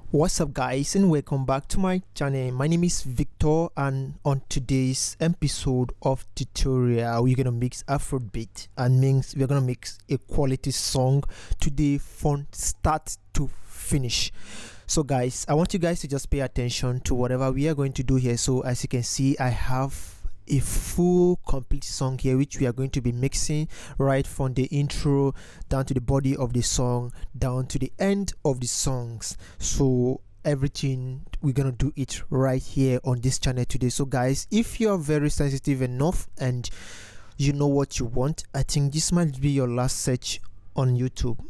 What's up guys, and welcome back to my channel. My name is Victor, and on today's episode of tutorial we're gonna mix Afrobeat, and means we're gonna mix a quality song today from start to finish. So guys, I want you guys to just pay attention to whatever we are going to do here. So as you can see, I have a full complete song here which we are going to be mixing right from the intro down to the body of the song down to the end of the songs. So everything we're gonna do it right here on this channel today. So guys, if you're very sensitive enough and you know what you want, I think this might be your last search on YouTube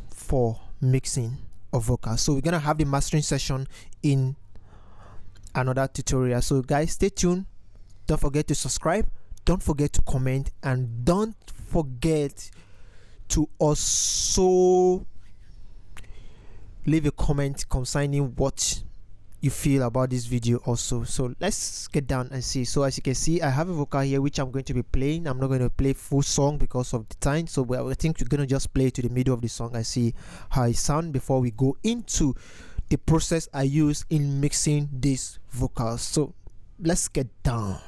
for mixing of vocals. So we're gonna have the mastering session in another tutorial. So guys, stay tuned. Don't forget to subscribe, don't forget to comment, and don't forget to also leave a comment concerning what you feel about this video also. So let's get down and see. So as you can see, I have a vocal here which I'm going to be playing. I'm not going to play full song because of the time, so I think we're going to just play to the middle of the song and see how it sounds before we go into the process I use in mixing these vocals. So let's get down.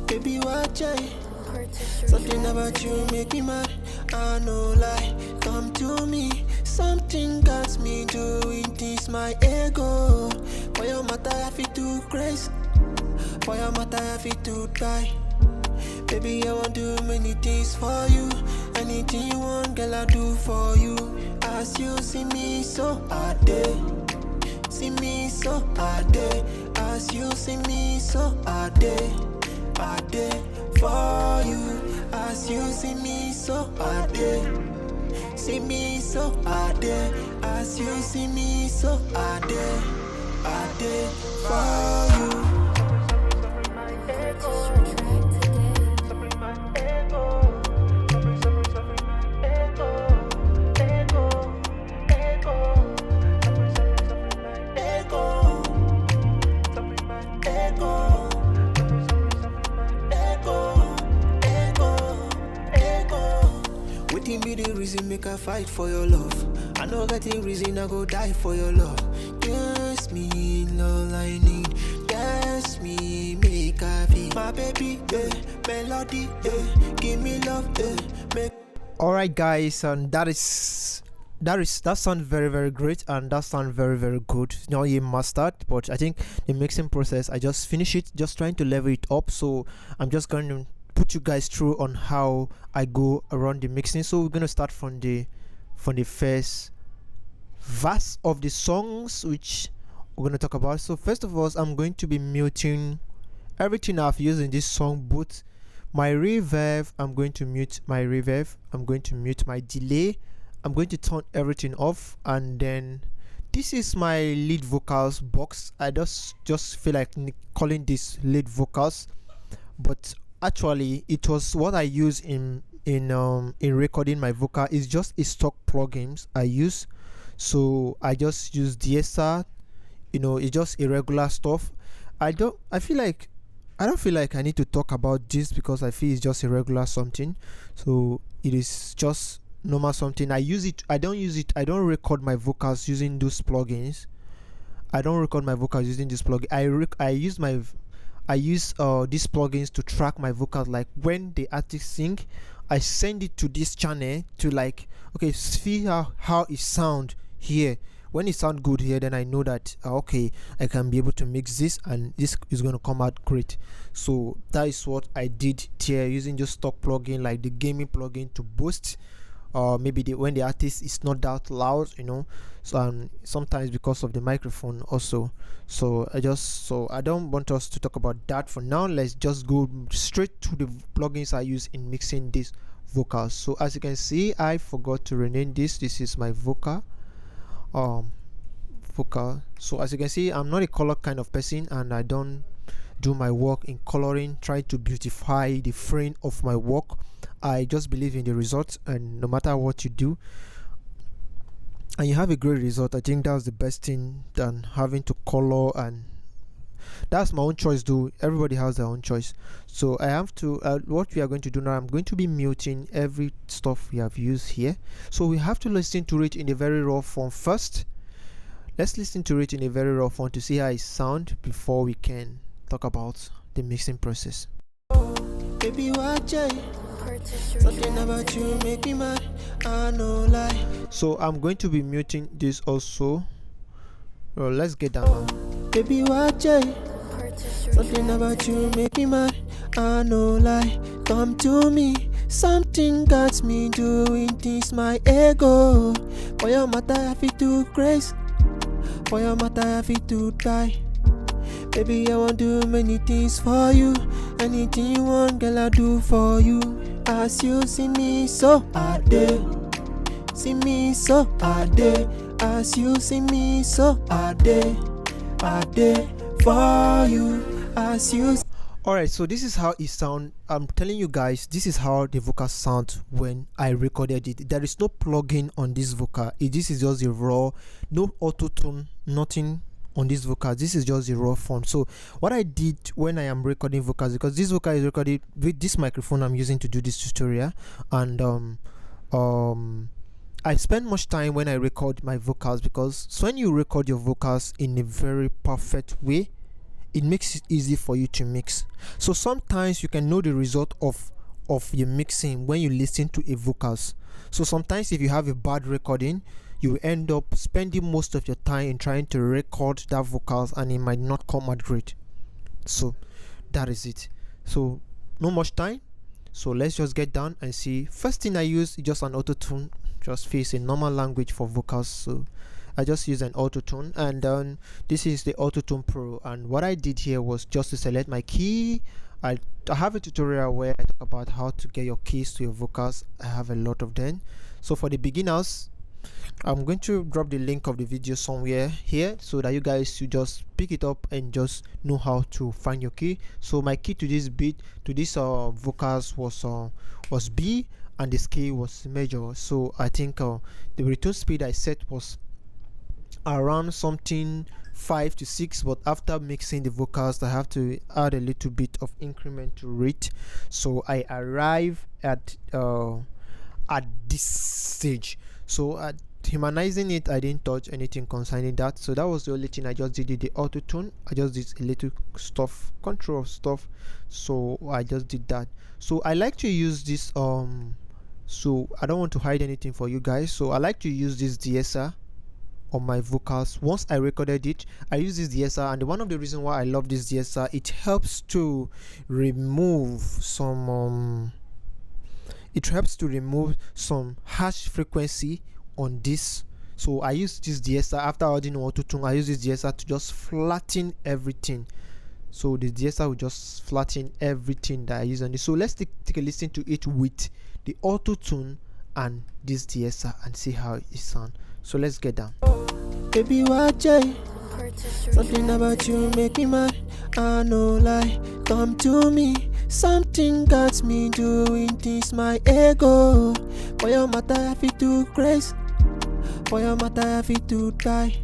Baby, watch I something about you make me mad. I know lie, come to me. Something got me doing this, my ego. For your matter, I feel too crazy. For your matter, I feel too die. Baby, I want to do many things for you. Anything you want, girl, I do for you. As you see me, so I did. See me, so I did. As you see me, so I did. I did for you. As you see me, so I did. See me, so I did. As you see me, so I did. I did for you. Be the reason make a fight for your love. I know that the reason I go die for your love. Yes, me all I need. Yes, me make a feel my baby, melody, give me love, make. All right guys, and that sounds very great, and that sounds very good. Now you mastered, but I think the mixing process, I just finished it, just trying to level it up. So I'm just going to put you guys through on how I go around the mixing. So we're gonna start from the first verse of the songs which we're gonna talk about. So first of all, I'm going to be muting everything I've used in this song, both my reverb. I'm going to mute my reverb, I'm going to mute my delay, I'm going to turn everything off, and then this is my lead vocals box. I just feel like calling this lead vocals, but actually it was what I use in recording my vocal. Is just a stock plugins I use. So I just use DSR, it's just irregular stuff. I don't feel like I need to talk about this because I feel it's just irregular something. So it is just normal something. I use it, I don't use it, I don't record my vocals using those plugins. I don't record my vocals using this plugin. I use these plugins to track my vocals. Like when the artist sing, I send it to this channel to like, okay, see how it sound here. When it sound good here, then I know that okay, I can be able to mix this and this is going to come out great. So that is what I did here, using just stock plugin like the gaming plugin to boost maybe when the artist is not that loud, so sometimes because of the microphone also. So I don't want us to talk about that for now. Let's just go straight to the plugins I use in mixing these vocals. So as you can see, I forgot to rename this. This is my vocal. So as you can see, I'm not a color kind of person, and I don't do my work in coloring, try to beautify the frame of my work. I just believe in the result, and no matter what you do and you have a great result, I think that's the best thing than having to color. And that's my own choice though. Everybody has their own choice. So I have to what we are going to do now, I'm going to be muting every stuff we have used here. So we have to listen to it in a very raw form first. Let's listen to it in a very raw form to see how it sounds before we can talk about the mixing process. Baby, watch it. Something about you make me mad. I know lie. So I'm going to be muting this also. Well, let's get down now. Baby, watch it. Something about you make me mad. I know lie. Come to me. Something got me doing things my ego. For your matter, I feel too crazy. For your matter, I feel to die. Baby, I want to do many things for you. Anything you want, girl, I'll do for you. As you see me, so I do. See me, so I do. As you see me, so I do. I do for you. As you. Alright, so this is how it sounds. I'm telling you guys, this is how the vocal sounds when I recorded it. There is no plugin on this vocal. This is just a raw, no auto-tune, nothing on this vocal. This is just a raw form. So what I did when I am recording vocals, because this vocal is recorded with this microphone I'm using to do this tutorial, and I spend much time when I record my vocals, because when you record your vocals in a very perfect way, it makes it easy for you to mix. So sometimes you can know the result of your mixing when you listen to a vocals. So sometimes if you have a bad recording, you will end up spending most of your time in trying to record that vocals, and it might not come out great. So that is it. So no much time, so let's just get down and see. First thing I use is just an auto tune, just face a normal language for vocals. So I just use an auto tune, and then this is the auto tune pro. And what I did here was just to select my key. I have a tutorial where I talk about how to get your keys to your vocals. I have a lot of them. So for the beginners, I'm going to drop the link of the video somewhere here, so that you guys should just pick it up and just know how to find your key. So my key to this beat, to this vocals was B, and the scale was major. So I think the return speed I set was around something 5 to 6, but after mixing the vocals I have to add a little bit of increment to it. So I arrive at this stage. So at humanizing it, I didn't touch anything concerning that. So that was the only thing I just did, the auto tune. I just did a little stuff, control of stuff. So I just did that. So I like to use this so I don't want to hide anything for you guys, so I like to use this DSR on my vocals. Once I recorded it, I use this DSR, and one of the reasons why I love this DSR, it helps to remove some harsh frequency on this. So I use this DSR after adding auto tune. I use this DSR to just flatten everything. So the DSR will just flatten everything that I use on this. So let's take a listen to it with the auto tune and this DSR and see how it sounds. So let's get down. Baby, watch it. Something about you make me mad. I know lie. Come to me. Something got me doing things my ego. For your matter, I feel too crazy. For your matter, I feel to die.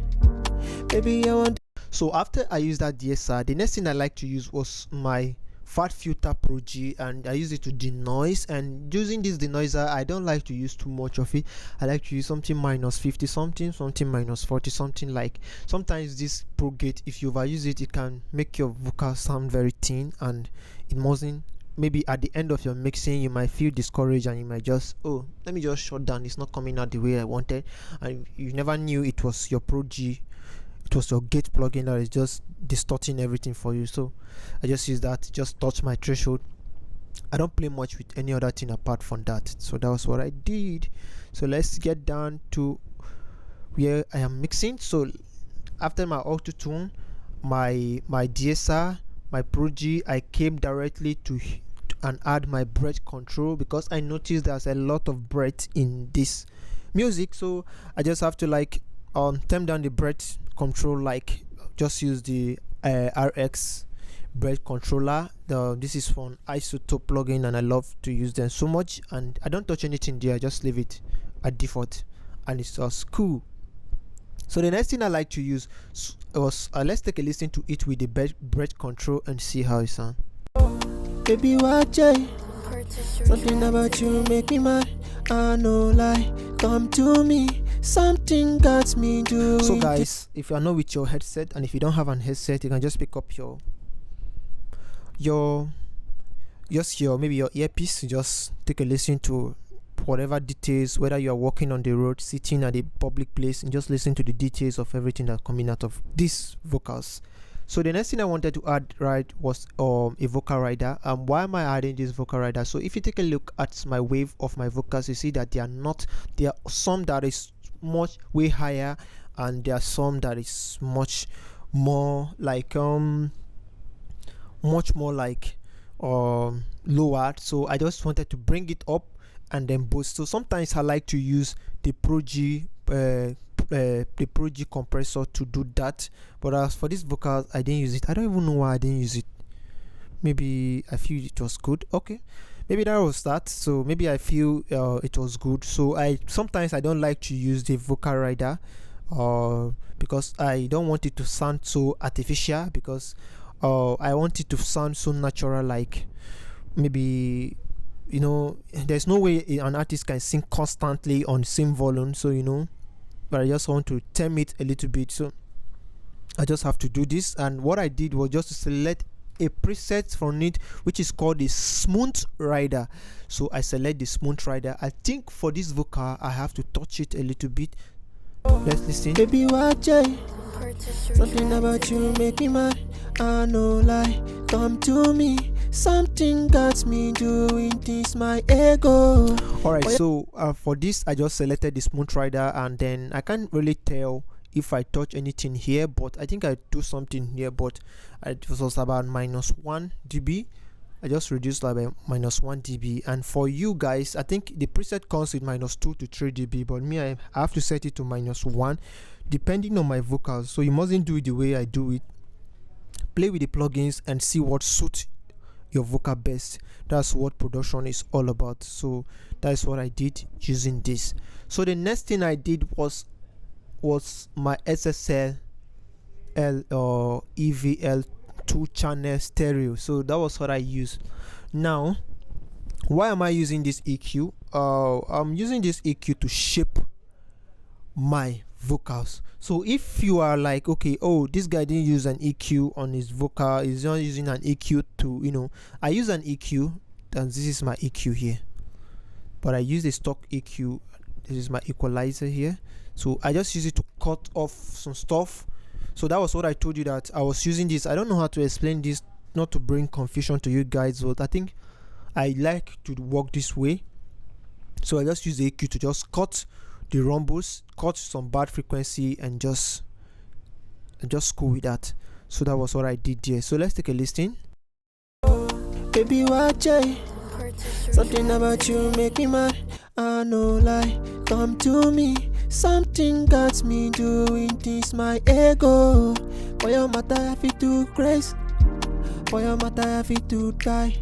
Baby, I want. So after I use that DSR, the next thing I like to use was my Fat Filter Pro G, and I use it to denoise. And using this denoiser, I don't like to use too much of it. I like to use something minus 50 something minus 40 something. Like sometimes this Pro Gate, if you overuse it, it can make your vocal sound very thin, and it mustn't. Maybe at the end of your mixing you might feel discouraged, and you might just, oh, let me just shut down, it's not coming out the way I wanted, and you never knew it was your Pro G, it was your gate plugin that is just distorting everything for you. So I just use that, just touch my threshold. I don't play much with any other thing apart from that. So that was what I did. So let's get down to where I am mixing. So after my auto tune, my DSR, my Pro G, I came directly to and add my breath control, because I noticed there's a lot of breath in this music. So I just have to like turn down the breath control, like just use the RX breath controller. This is from Isotope plugin, and I love to use them so much, and I don't touch anything there. I just leave it at default, and it's just cool. So the next thing I like to use was let's take a listen to it with the breath control and see how it sounds. Baby, watch it. Something about you make me mad. I know lie. Come to me. Something got me doing. So guys, if you are not with your headset, and if you don't have an headset, you can just pick up your maybe your earpiece. Just take a listen to whatever details, whether you are walking on the road, sitting at a public place, and just listen to the details of everything that's coming out of these vocals. So the next thing I wanted to add, right, was a vocal rider. Why am I adding this vocal rider? So if you take a look at my wave of my vocals, you see that there are some that is much way higher, and there are some that is much more like lower. So I just wanted to bring it up and then boost. So sometimes I like to use the Pro G compressor to do that, but as for this vocal, I didn't use it. I don't even know why I didn't use it. Maybe I feel it was good. Okay, maybe that was that. So maybe I feel it was good. So sometimes I don't like to use the vocal rider because I don't want it to sound so artificial, because I want it to sound so natural, like maybe, you know, there's no way an artist can sing constantly on the same volume, so you know, but I just want to tame it a little bit. So I just have to do this, and what I did was just to select a preset from it, which is called the smooth rider. So I select the smooth rider. I think for this vocal I have to touch it a little bit. Let's listen. Baby, watch it. Something about you make me mad. I know lie. Come to me. Something got me doing this, my ego. Alright, so for this I just selected the smooth rider, and then I can't really tell if I touch anything here, but I think I do something here, but it was about -1 dB. I just reduced that by -1 dB, and for you guys, I think the preset comes with -2 to 3 dB, but me, I have to set it to -1 depending on my vocals. So you mustn't do it the way I do it. Play with the plugins and see what suits your vocal best. That's what production is all about. So that's what I did using this. So the next thing I did was my SSL or EVL 2-channel stereo. So that was what I used. Now, why am I using this EQ? I'm using this EQ to shape my vocals. So if you are like, okay, oh, this guy didn't use an EQ on his vocal, he's not using an EQ to, you know, I use an EQ, and this is my EQ here, but I use the stock EQ. This is my equalizer here. So I just use it to cut off some stuff. So that was what I told you, that I was using this. I don't know how to explain this, not to bring confusion to you guys, but I think I like to work this way. So I just use the EQ to just cut the rumbles, cut some bad frequency, and just go with that. So that was what I did there. So let's take a listen. Baby, watch it. Something about you make me mad. I know lie. Come to me. Something got me doing this, my ego. For your matter, I feel too crazy. For your matter, I feel too die.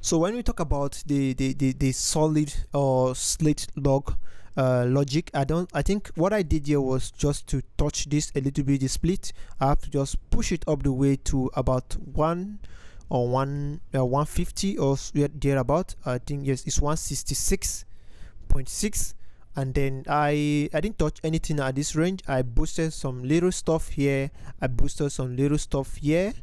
So when we talk about the solid or slate logic, I think what I did here was just to touch this a little bit, the split. I have to just push it up the way to about 150 or thereabout. I think, yes, it's 166.6. and then I didn't touch anything at this range. I boosted some little stuff here, I boosted some little stuff here,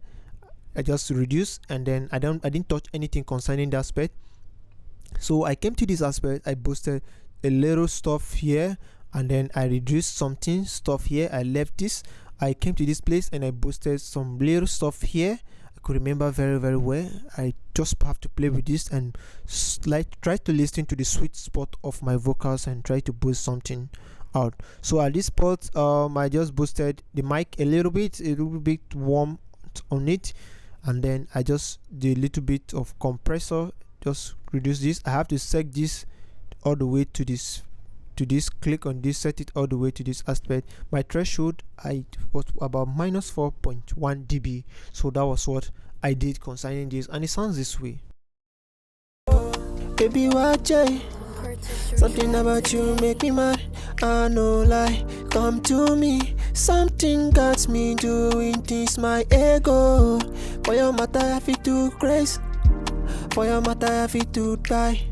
I just reduced, and then I didn't touch anything concerning the aspect. So I came to this aspect, I boosted a little stuff here, and then I reduced something stuff here, I left this. I came to this place and I boosted some little stuff here. I could remember very, very well. I just have to play with this and try to listen to the sweet spot of my vocals and try to boost something out. So at this spot, I just boosted the mic a little bit warm on it, and then I just did a little bit of compressor, just reduce this. I have to set this all the way to to this, click on this, set it all the way to this aspect. My threshold I was about minus 4.1 dB. So that was what I did concerning this, and it sounds this way. Baby, watch it. Something about you make me mad. I no lie, come to me. Something got me doing things my ego. For your matter, I feel too crazy. For your matter, I feel too die.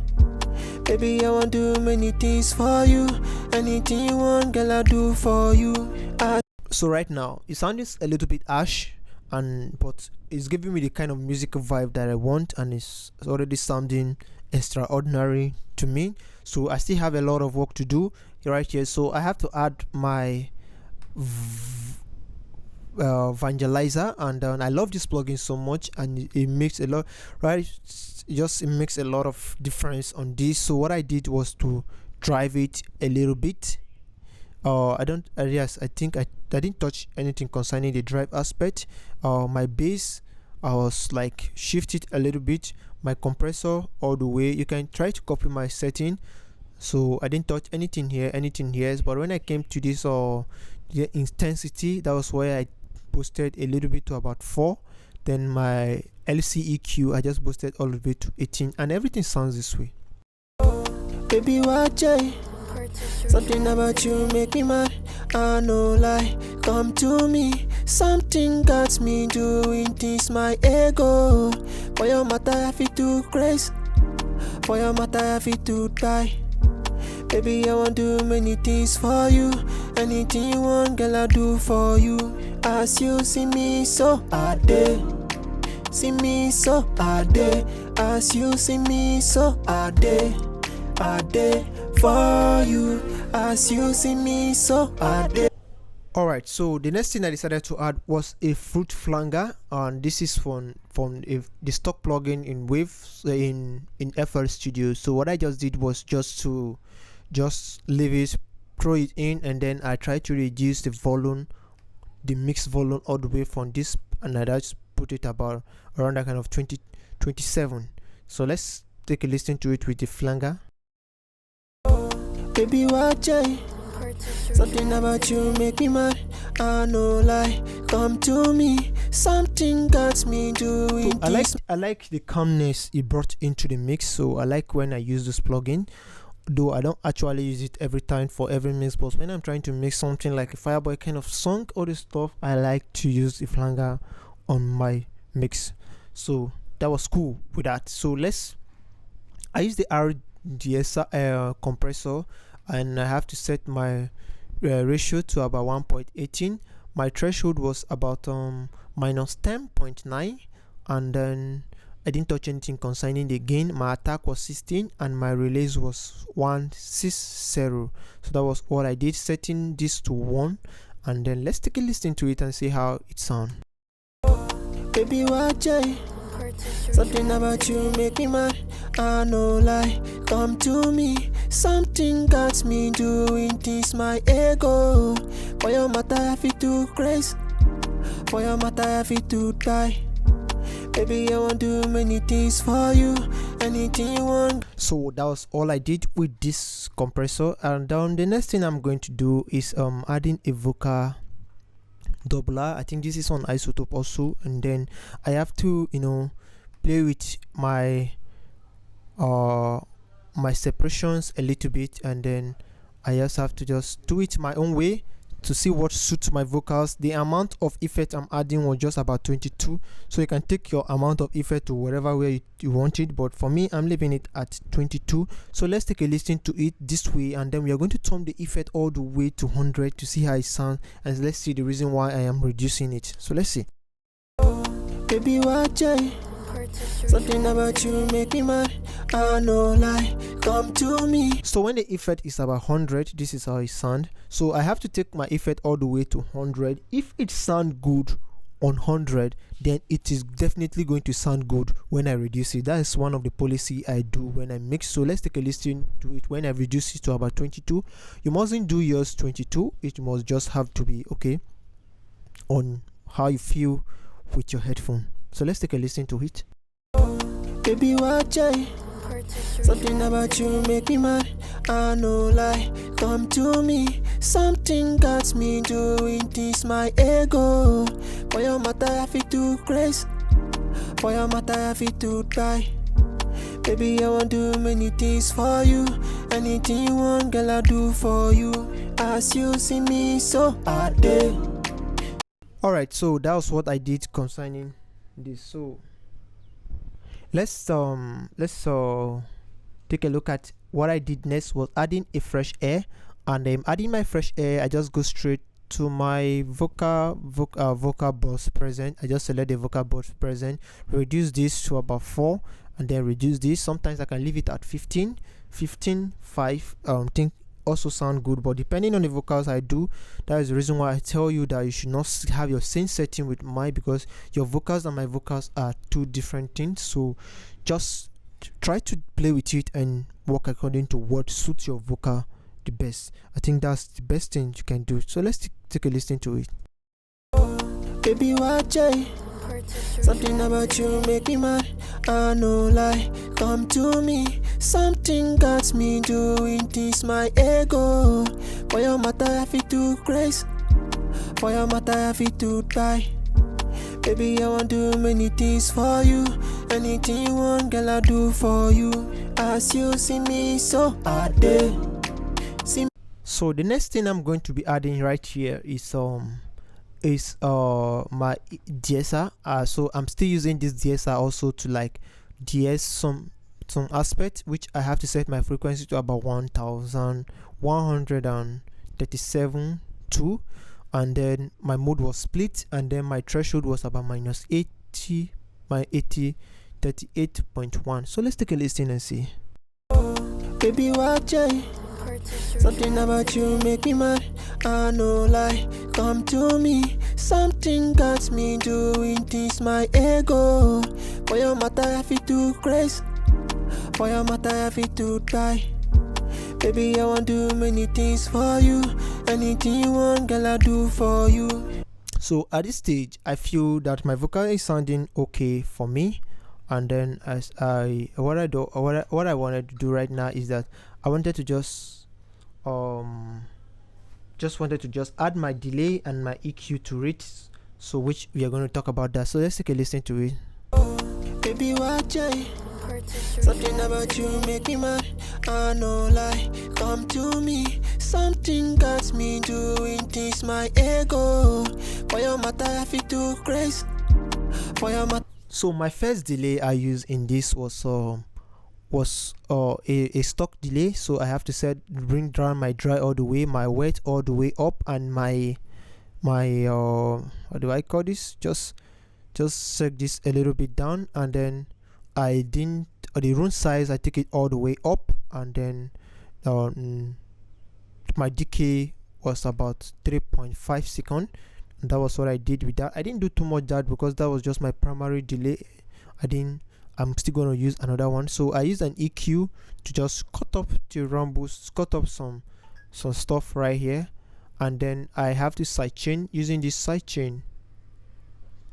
Baby, I want to do many things for you. Anything you want, girl, I'll do for you. So right now, it sounds a little bit harsh, but it's giving me the kind of musical vibe that I want, and it's already sounding extraordinary to me. So I still have a lot of work to do right here. So I have to add my evangelizer, and I love this plugin so much, and it makes a lot, right? It makes a lot of difference on this. So what I did was to drive it a little bit. I think I didn't touch anything concerning the drive aspect. My bass, I was like shift it a little bit. My compressor all the way. You can try to copy my setting. So I didn't touch anything here, but when I came to this the intensity, that was where I boosted a little bit to about 4. Then my LCEQ, I just boosted all the way to 18, and everything sounds this way. Baby, watch it. Something about you make me mad. I no lie, come to me. Something got me doing things my ego. For your matter, I feel too crazy. For your matter, I feel too die. Baby, I want to do many things for you. Anything you want, girl, I'll do for you. As you see me, so I did. See me, so I did. As you see me, so I did. I did for you. As you see me, so I did. Alright, so the next thing I decided to add was a fruit flanger, and this is from the stock plugin in Wave in FL Studio. So what I just did was just leave it, throw it in, and then I try to reduce the volume, the mix volume all the way from this, and I just put it about around that kind of 27. So let's take a listen to it with the flanger. Baby, watch it. Something about you make me mad. I no lie, come to me. Something got me doing. So I like the calmness it brought into the mix. So I like when I use this plugin, though I don't actually use it every time for every mix. But when I'm trying to mix something like a Fireboy kind of song, all this stuff, I like to use the flanger on my mix. So that was cool with that. So I use the RDS compressor, and I have to set my ratio to about 1.18. My threshold was about minus 10.9, and then I didn't touch anything concerning the gain. My attack was 16, and my release was 160. So that was all I did, setting this to 1, and then let's take a listen to it and see how it sounds. Baby, watch it. Something about you make me mad. I no lie, come to me. Something got me doing things my ego. For your matter, I feel too crazy. For your matter, I feel too die. Baby, I want to do many things for you. Anything you want. So that was all I did with this compressor, and then the next thing I'm going to do is adding a vocal doubler. I think this is on Isotope also, and then I have to play with my my separations a little bit, and then I just have to just do it my own way to see what suits my vocals. The amount of effect I'm adding was just about 22, so you can take your amount of effect to whatever way you want it, but for me I'm leaving it at 22. So let's take a listen to it this way, and then we are going to turn the effect all the way to 100 to see how it sounds, and let's see the reason why I am reducing it. So let's see. Baby, watch it. Something about you make me mad. I no lie, come to me. So when the effect is about 100, this is how it sounds. So I have to take my effect all the way to 100. If it sounds good on 100, then it is definitely going to sound good when I reduce it. That is one of the policy I do when I mix. So let's take a listen to it. When I reduce it to about 22, you mustn't do yours 22. It must just have to be okay on how you feel with your headphone. So let's take a listen to it. Baby, watch it. Something about you make me mad. I no lie, come to me. Something got me doing this, my ego. For your matter, I feel too crazy. For your matter, I feel too die. Baby, I want do many things for you. Anything you want, girl, I do for you. As you see me, so I did. Alright, so that was what I did concerning this. So let's take a look at what I did next. Was adding a fresh air, and adding my fresh air, I just go straight to my vocal box present. I just select the vocal box present, reduce this to about 4, and then reduce this. Sometimes I can leave it at 15, 5. Think also sound good, but depending on the vocals I do, that is the reason why I tell you that you should not have your same setting with mine, because your vocals and my vocals are two different things. So just try to play with it and work according to what suits your vocal the best. I think that's the best thing you can do. So let's take a listen to it. Baby, watch it. Something about you make me mad. I know lie, come to me. Something got me doing this, my ego. For your matter, I feel too crazy. For your matter, I feel too die. Baby, I want do many things for you. Anything you want, girl, I do for you. As you see me, so I did. So the next thing I'm going to be adding right here is my DSR. So I'm still using this DSR also to like DS some aspect, which I have to set my frequency to about 1137 2, and then my mode was split, and then my threshold was about -80, my 38.1. So let's take a listen and see. Baby, watch it. Something about you make me mad. I know lie, come to me. Something got me doing this, my ego. For your matter, I feel too crazy. For your matter, I feel too die. Baby, I want do many things for you. Anything you want, girl, I do for you. So at this stage, I feel that my vocal is sounding okay for me. And then what I wanted to do right now is that I wanted to just add my delay and my EQ to it, so which we are going to talk about that. So let's take a listen to it. Baby, watch it. Something about you make me mad. I know lie, come to me. Something got me doing this, my ego. For your matter, I feel too crazy. For your matter. So my first delay I used in this was a stock delay. So I have to bring down my dry all the way, my wet all the way up, and my what do I call this, just set this a little bit down, and then I didn't the room size, I take it all the way up, and then my decay was about 3.5 seconds. And that was what I did with that. I didn't do too much that because that was just my primary delay. I'm still going to use another one. So I used an EQ to just cut up the rumbles, cut up some stuff right here, and then I have to sidechain, using this sidechain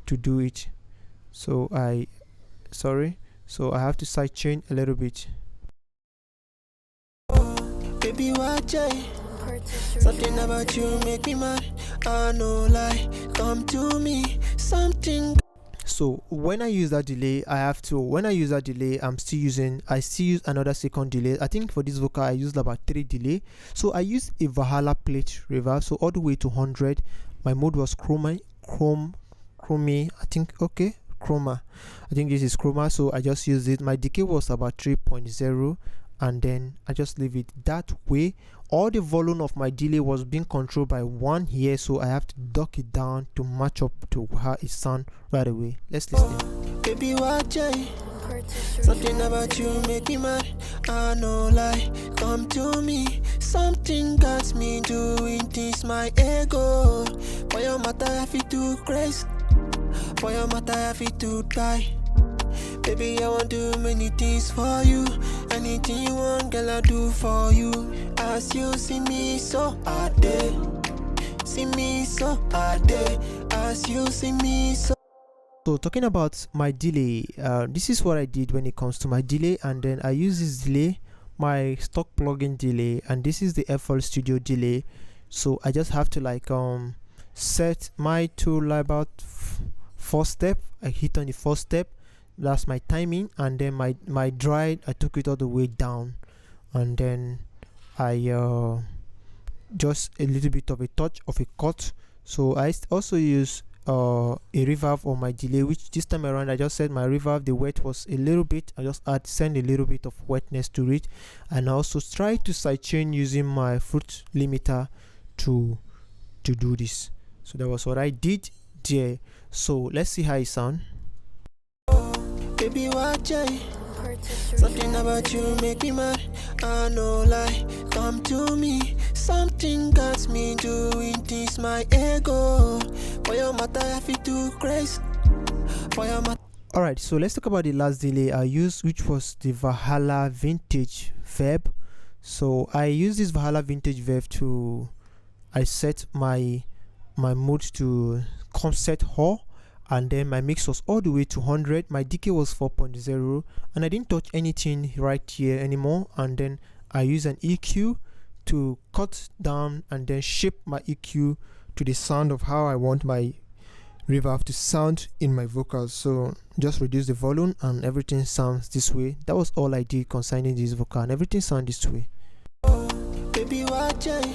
to do it. So I have to sidechain a little bit. Baby, watch it. Something about you make me mad. I know lie, come to me. Something. So when I use that delay, I still use another second delay. I think for this vocal I used about 3 delay. So I used a Valhalla plate reverb, so all the way to 100. My mode was chroma. I think this is chroma, so I just used it. My decay was about 3.0, and then I just leave it that way. All the volume of my delay was being controlled by 1 here, so I have to duck it down to match up to how it sound right away. Let's listen. Baby, watch it. Something about you make me mad. I know lie, come to me. Something got me doing this, my ego. For your matter, I feel too crazy. For your matter, I feel too die. Baby, I want do many things for you. Anything you want, girl, I do for you. As you see me, so I did. See me, so I did. As you see me, so. So talking about my delay, this is what I did when it comes to my delay, and then I use this delay my stock plugin delay, and this is the FL Studio delay. So I just have to like set my tool about first step. I hit on the first step, that's my timing, and then my dry, I took it all the way down, and then I just a little bit of a touch of a cut. So I also use a reverb on my delay, which this time around I just said my reverb, the wet was a little bit, I just send a little bit of wetness to it, and also try to sidechain using my fruit limiter to do this. So that was what I did there. So let's see how it sound. Baby, watch it. Something about you make me mad. I know lie. Come to me. Something got me doing things my ego. For your matter, I feel too crazy. For your matter. Alright, so let's talk about the last delay I used, which was the Valhalla Vintage Verb. So I used this Valhalla Vintage Verb to, I set my mode to concert hall, and then my mix was all the way to 100, my decay was 4.0, and I didn't touch anything right here anymore. And then I use an EQ to cut down and then shape my EQ to the sound of how I want my reverb to sound in my vocals. So just reduce the volume and everything sounds this way. That was all I did concerning this vocal, and everything sounds this way. Baby, watch it.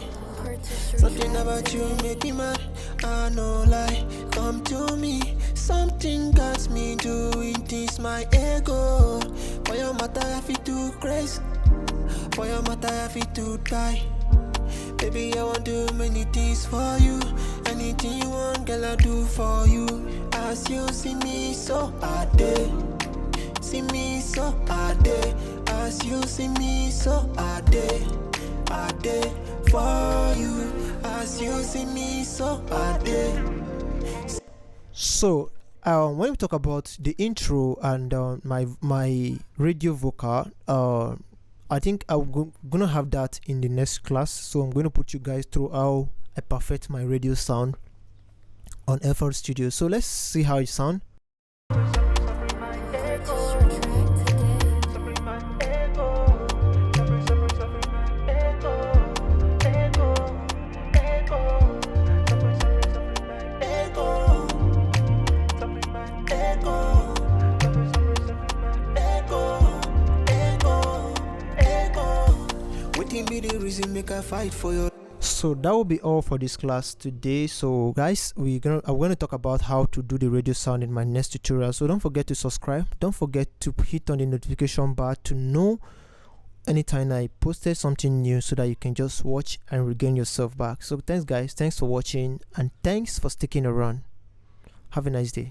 Something about you make me mad. I know lie. Come to me. Something got me doing things my ego. For your matter, I feel too crazy. For your matter, I feel too die. Baby, I want do many things for you. Anything you want, girl, I do for you. As you see me, so I did. See me, so I did. As you see me, so I did. I did for you. As you see me, so I did. So when we talk about the intro and my radio vocal, I think I'm gonna have that in the next class. So I'm going to put you guys through how I perfect my radio sound on FL Studio. So let's see how it sounds. Fight for your. So that will be all for this class today. So guys, I'm going to talk about how to do the radio sound in my next tutorial. So don't forget to subscribe, don't forget to hit on the notification bar to know anytime I posted something new, so that you can just watch and regain yourself back. So thanks guys, thanks for watching, and thanks for sticking around. Have a nice day.